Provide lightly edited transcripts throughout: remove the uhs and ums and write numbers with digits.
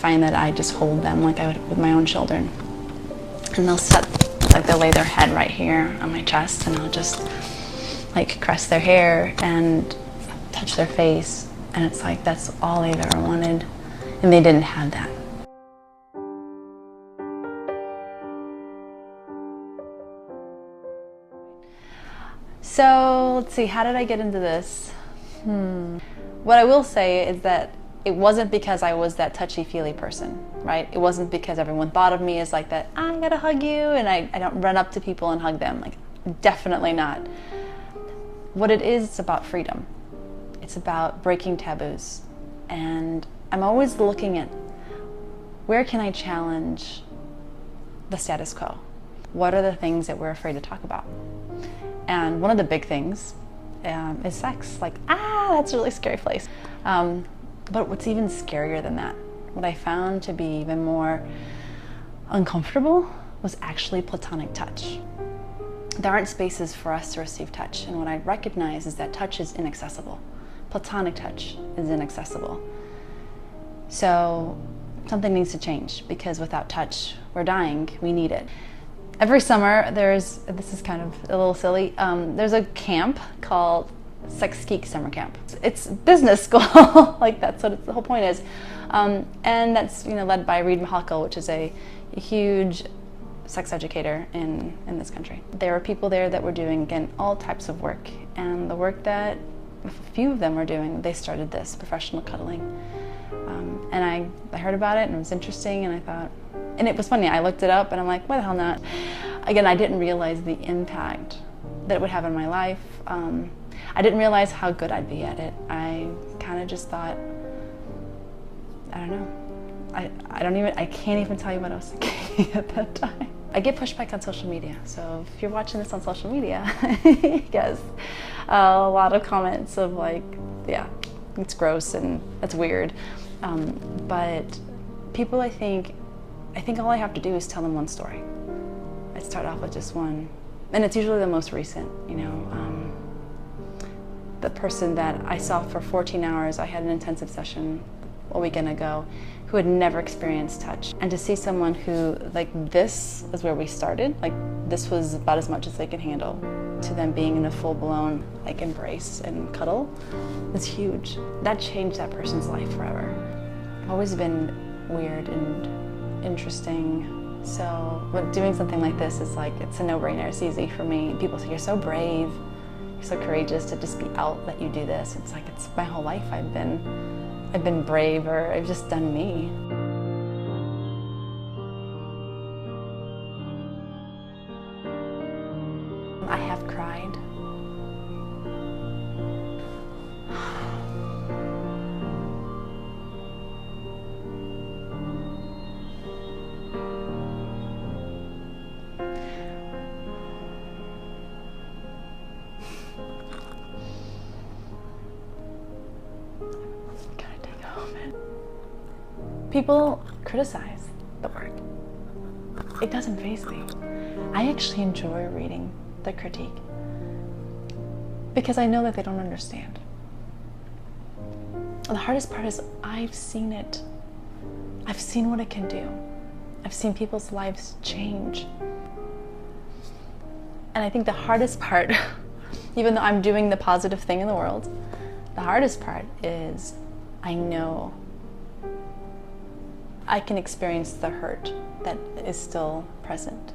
find that I just hold them like I would with my own children. And they'll sit, like they'll lay their head right here on my chest, and I'll just like caress their hair and touch their face. And it's like that's all they've ever wanted, and they didn't have that. So let's see, how did I get into this? What I will say is that it wasn't because I was that touchy-feely person, right? It wasn't because everyone thought of me as like that, I gotta hug you, and I don't run up to people and hug them. Like, definitely not. What it is, it's about freedom. It's about breaking taboos. And I'm always looking at where can I challenge the status quo? What are the things that we're afraid to talk about? And one of the big things is sex. Like, that's a really scary place. But what's even scarier than that, what I found to be even more uncomfortable, was actually platonic touch. There aren't spaces for us to receive touch, and what I recognize is that touch is inaccessible. Platonic touch is inaccessible. So something needs to change, because without touch, we're dying. We need it. Every summer, this is kind of a little silly, there's a camp called Sex Geek Summer Camp. It's business school, like that's what the whole point is. And that's led by Reed Mahalkel, which is a huge sex educator in this country. There were people there that were doing, again, all types of work. And the work that a few of them were doing, they started this, professional cuddling. And I heard about it, and it was interesting, and I thought, and it was funny, I looked it up and I'm like, why the hell not? Again, I didn't realize the impact that it would have in my life. I didn't realize how good I'd be at it. I kind of just thought, I don't know. I can't even tell you what I was thinking at that time. I get pushback on social media. So if you're watching this on social media, yes, a lot of comments of like, yeah, it's gross and that's weird. But people, I think all I have to do is tell them one story. I start off with just one, and it's usually the most recent, the person that I saw for 14 hours, I had an intensive session a weekend ago, who had never experienced touch. And to see someone who, like, this is where we started, like this was about as much as they could handle, to them being in a full-blown like embrace and cuddle, was huge. That changed that person's life forever. I've always been weird and interesting, so doing something like this is like, it's a no-brainer, it's easy for me. People say, you're so brave, you're so courageous to just be out that you do this. It's like, it's my whole life I've been brave, or I've just done me. I have cried. People criticize the work. It doesn't faze me. I actually enjoy reading the critique because I know that they don't understand. The hardest part is I've seen it. I've seen what it can do. I've seen people's lives change. And I think the hardest part, even though I'm doing the positive thing in the world, the hardest part is I know I can experience the hurt that is still present.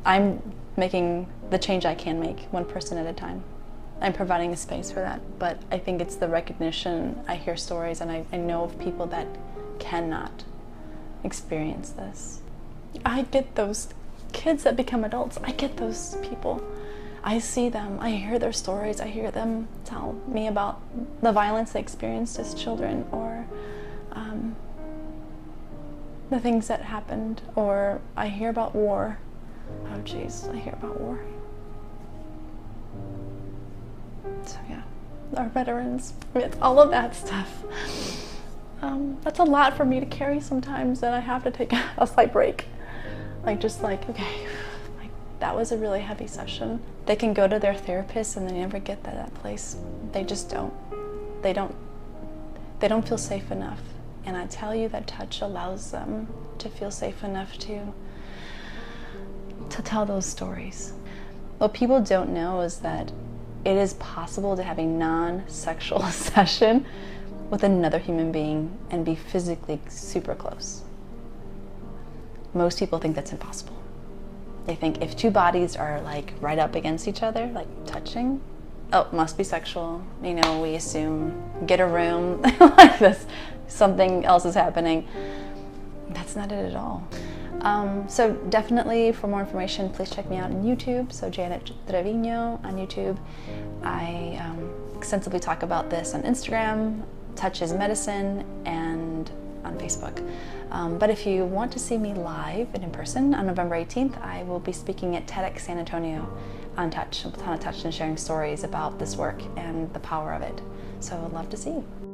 I'm making the change I can make, one person at a time. I'm providing a space for that, but I think it's the recognition. I hear stories and I know of people that cannot experience this. I get those kids that become adults. I get those people. I see them, I hear their stories, I hear them tell me about the violence they experienced as children, or the things that happened, or I hear about war. Oh geez, I hear about war. So yeah, our veterans, it's all of that stuff. That's a lot for me to carry sometimes, and I have to take a slight break. Okay, that was a really heavy session. They can go to their therapist and they never get to that place. They just don't. They don't feel safe enough And I tell you that touch allows them to feel safe enough to tell those stories. What people don't know is that it is possible to have a non-sexual session with another human being and be physically super close. Most people think that's impossible. They think if two bodies are like right up against each other, like touching, oh, it must be sexual. You know, we assume, get a room, like this, something else is happening. That's not it at all. So definitely for more information, please check me out on YouTube. So Janet Treviño on YouTube. I extensively talk about this on Instagram, Touch is Medicine, and on Facebook. But if you want to see me live and in person on November 18th, I will be speaking at TEDx San Antonio on Touch, a ton of touch, and sharing stories about this work and the power of it. So I'd love to see you.